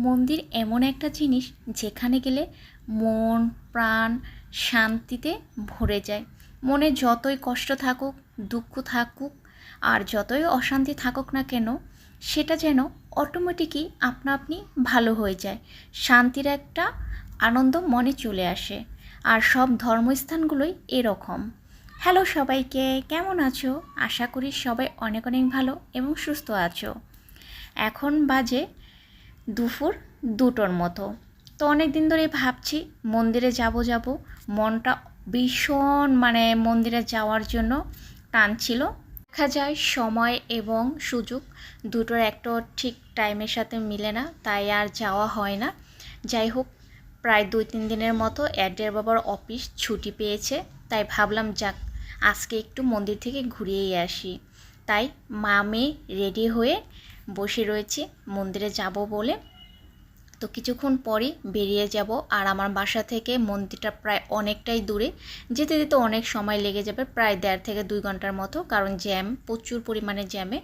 মন্দির এমন একটা জিনিস যেখানে গেলে মন প্রাণ শান্তিতে ভরে যায়। মনে যতই কষ্ট থাকুক, দুঃখ থাকুক আর যতই অশান্তি থাকুক না কেন, সেটা যেন অটোমেটিকই আপনা আপনি ভালো হয়ে যায়। শান্তির একটা আনন্দ মনে চলে আসে। আর সব ধর্মস্থানগুলোই এরকম। হ্যালো সবাইকে, কেমন আছো? আশা করি সবাই অনেক অনেক ভালো এবং সুস্থ আছো। এখন বাজে দুপুর 2টোর মতো। তো অনেক দিন ধরে ভাবছি মন্দিরে যাব, মনটা ভীষণ মন্দিরে যাওয়ার জন্য টানছিল। দেখা যায় সময় এবং সুযোগ দুটোর একটা ঠিক টাইমের সাথে মিলে না, তাই আর যাওয়া হয় না। যাই হোক, প্রায় 2-3 দিনের মতো অ্যাডের বাবার অফিস ছুটি পেয়েছে, তাই ভাবলাম যাক আজকে একটু মন্দির থেকে ঘুরিয়েই আসি। তাই মা মেয়ে রেডি হয়ে বসে রয়েছি মন্দিরে যাব বলে। তো কিছুক্ষণ পরই বেরিয়ে যাব। আর আমার বাসা থেকে মন্দিরটা প্রায় অনেকটাই দূরে, যেতে যেতে অনেক সময় লেগে যাবে, প্রায় 1.5 থেকে 2 ঘন্টার মতো, কারণ জ্যাম, প্রচুর পরিমাণে জ্যামে।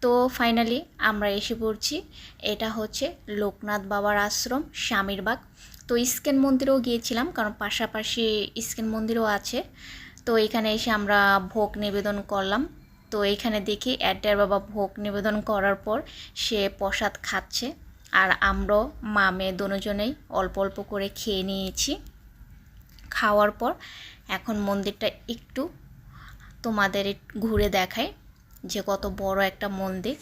তো ফাইনালি আমরা এসে পড়ছি। এটা হচ্ছে লোকনাথ বাবার আশ্রম, স্বামীরবাগ। তো ইস্কন মন্দিরেও গিয়েছিলাম, কারণ পাশাপাশি ইস্কন মন্দিরও আছে। তো এখানে এসে আমরা ভোগ নিবেদন করলাম। তো এখানে দেখি অ্যাডার বাবা ভোগ নিবেদন করার পর সে প্রসাদ খাচ্ছে, আর আমরাও মা মেয়ে দুজনেই অল্প অল্প করে খেয়ে নিয়েছি। খাওয়ার পর এখন মন্দিরটা একটু তোমাদের ঘুরে দেখাই যে কত বড় একটা মন্দির।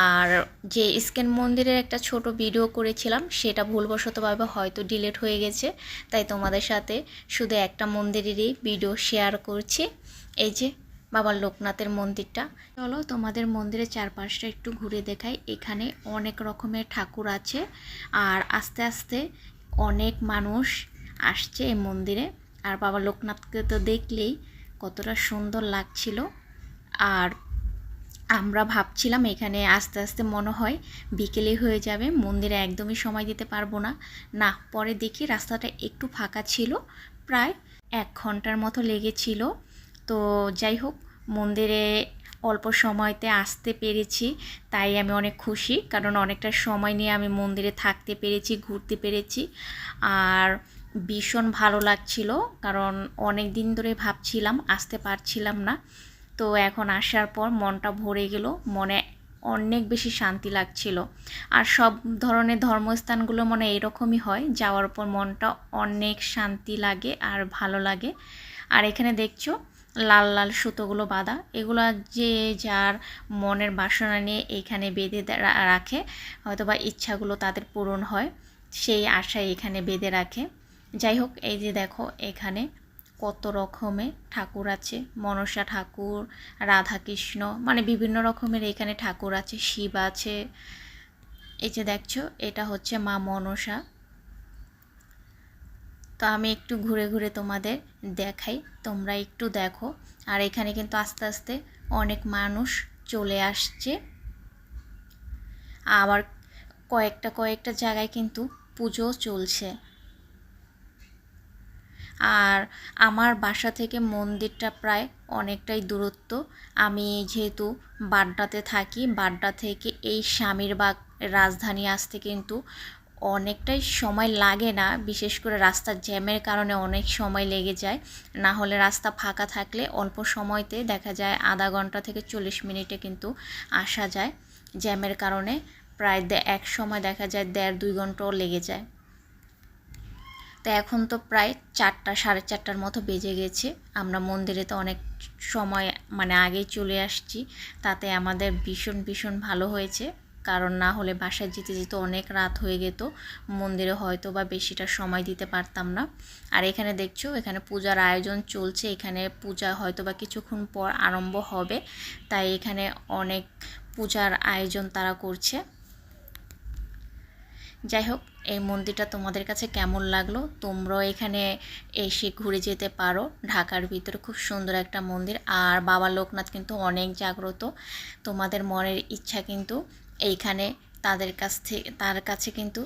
আর যে ইস্কন মন্দিরের একটা ছোট ভিডিও করেছিলাম, সেটা ভুলবশতভাবে হয়তো ডিলিট হয়ে গেছে, তাই তোমাদের সাথে শুধু একটা মন্দিরেরই ভিডিও শেয়ার করছি। এই যে বাবা লোকনাথের মন্দিরটা। চলো তোমাদের মন্দিরের চারপাশটা একটু ঘুরে দেখাই। এখানে অনেক রকমের ঠাকুর আছে, আর আস্তে আস্তে অনেক মানুষ আসছে এই মন্দিরে। আর বাবা লোকনাথকে তো দেখলেই কতটা সুন্দর লাগছিল। আর আমরা ভাবছিলাম এখানে আস্তে আস্তে মনে হয় বিকেলে হয়ে যাবে, মন্দিরে একদমই সময় দিতে পারবো না। না, পরে দেখি রাস্তাটা একটু ফাঁকা ছিল, প্রায় 1 ঘন্টার মতো লেগেছিল। তো যাই হোক, মন্দিরে অল্প সময়তে আসতে পেরেছি, তাই আমি অনেক খুশি, কারণ অনেকটা সময় নিয়ে আমি মন্দিরে থাকতে পেরেছি, ঘুরতে পেরেছি। আর ভীষণ ভালো লাগছিল, কারণ অনেক দিন ধরে ভাবছিলাম, আসতে পারছিলাম না। তো এখন আসার পর মনটা ভরে গেল, মনে অনেক বেশি শান্তি লাগছিল। আর সব ধরনের ধর্মস্থানগুলো মনে এরকমই হয়, যাওয়ার পর মনটা অনেক শান্তি লাগে আর ভালো লাগে। আর এখানে দেখছো লাল লাল সুতোগুলো বাঁধা, এগুলো যে যার মনের বাসনা নিয়ে এইখানে বেঁধে রাখে, হয়তো বা ইচ্ছাগুলো তাদের পূরণ হয়, সেই আশায় এখানে বেঁধে রাখে। যাই হোক, এই যে দেখো এখানে কত রকমের ঠাকুর আছে, মনসা ঠাকুর, রাধাকৃষ্ণ, বিভিন্ন রকমের এখানে ঠাকুর আছে, শিব আছে। এই যে দেখছো এটা হচ্ছে মা মনসা। তো আমি একটু ঘুরে ঘুরে তোমাদের দেখাই, তোমরা একটু দেখো। আর এখানে কিন্তু আস্তে আস্তে অনেক মানুষ চলে আসছে, আবার কয়েকটা জায়গায় কিন্তু পুজো চলছে। আর আমার বাসা থেকে মন্দিরটা প্রায় অনেকটাই দূরত্ব। আমি যেহেতু বাড্ডাতে থাকি, বাড্ডা থেকে এই স্বামীরবাগ রাজধানী আসতে কিন্তু অনেকটাই সময় লাগে না, বিশেষ করে রাস্তার জ্যামের কারণে অনেক সময় লেগে যায়। না হলে রাস্তা ফাঁকা থাকলে অল্প সময়তে দেখা যায় আধা ঘন্টা থেকে 40 মিনিটে কিন্তু আসা যায়। জ্যামের কারণে প্রায় এক সময় দেখা যায় 1.5-2 ঘন্টাও লেগে যায়। তো এখন তো প্রায় 4টা 4:30টার মতো বেজে গেছে। আমরা মন্দিরে তো অনেক সময় আগেই চলে আসছি, তাতে আমাদের ভীষণ ভালো হয়েছে, কারণ না হলে বাসায় যেতে যেতে অনেক রাত হয়ে যেত, মন্দিরে হয়তো বা বেশিটা সময় দিতে পারতাম না। আর এখানে দেখছো এখানে পূজার আয়োজন চলছে, এখানে পূজা হয়তো বা কিছুক্ষণ পর আরম্ভ হবে, তাই এখানে অনেক পূজার আয়োজন তারা করছে। যাই হোক, এই মন্দিরটা তোমাদের কাছে কেমন লাগলো? তোমরাও এখানে এসে ঘুরে যেতে পারো। ঢাকার ভিতরে খুব সুন্দর একটা মন্দির। আর বাবা লোকনাথ কিন্তু অনেক জাগ্রত। তোমাদের মনের ইচ্ছা কিন্তু এইখানে তার কাছে কিন্তু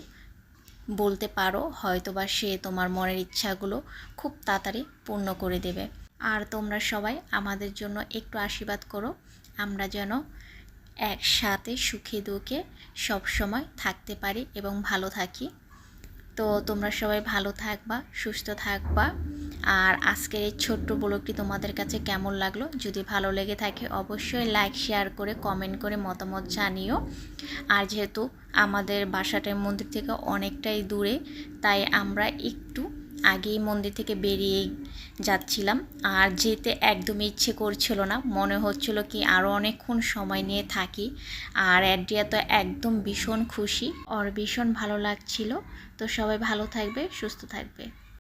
বলতে পারো, হয়তোবা সে তোমার মনের ইচ্ছাগুলো খুব তাড়াতাড়ি পূর্ণ করে দেবে। আর তোমরা সবাই আমাদের জন্য একটু আশীর্বাদ করো, আমরা যেন একসাথে সুখে দুঃখে সবসময় থাকতে পারি এবং ভালো থাকি। তো তোমরা সবাই ভালো থাকবা, সুস্থ থাকবা। আর আজকের এই ছোট্ট ব্লগটি তোমাদের কাছে কেমন লাগলো, যদি ভালো লেগে থাকে অবশ্যই লাইক শেয়ার করে কমেন্ট করে মতামত জানিও। আর যেহেতু আমাদের বাসাটা মন্দির থেকে অনেকটাই দূরে, তাই আমরা একটু আগেই মন্দির থেকে বেরিয়ে যাচ্ছিলাম। আর যেতে একদমই ইচ্ছে করছিল না, মনে হচ্ছিল কি আরও অনেকক্ষণ সময় নিয়ে থাকি। আর অ্যাড্রিয়া তো একদম ভীষণ খুশি, ওর ভীষণ ভালো লাগছিল। তো সবাই ভালো থাকবে, সুস্থ থাকবে।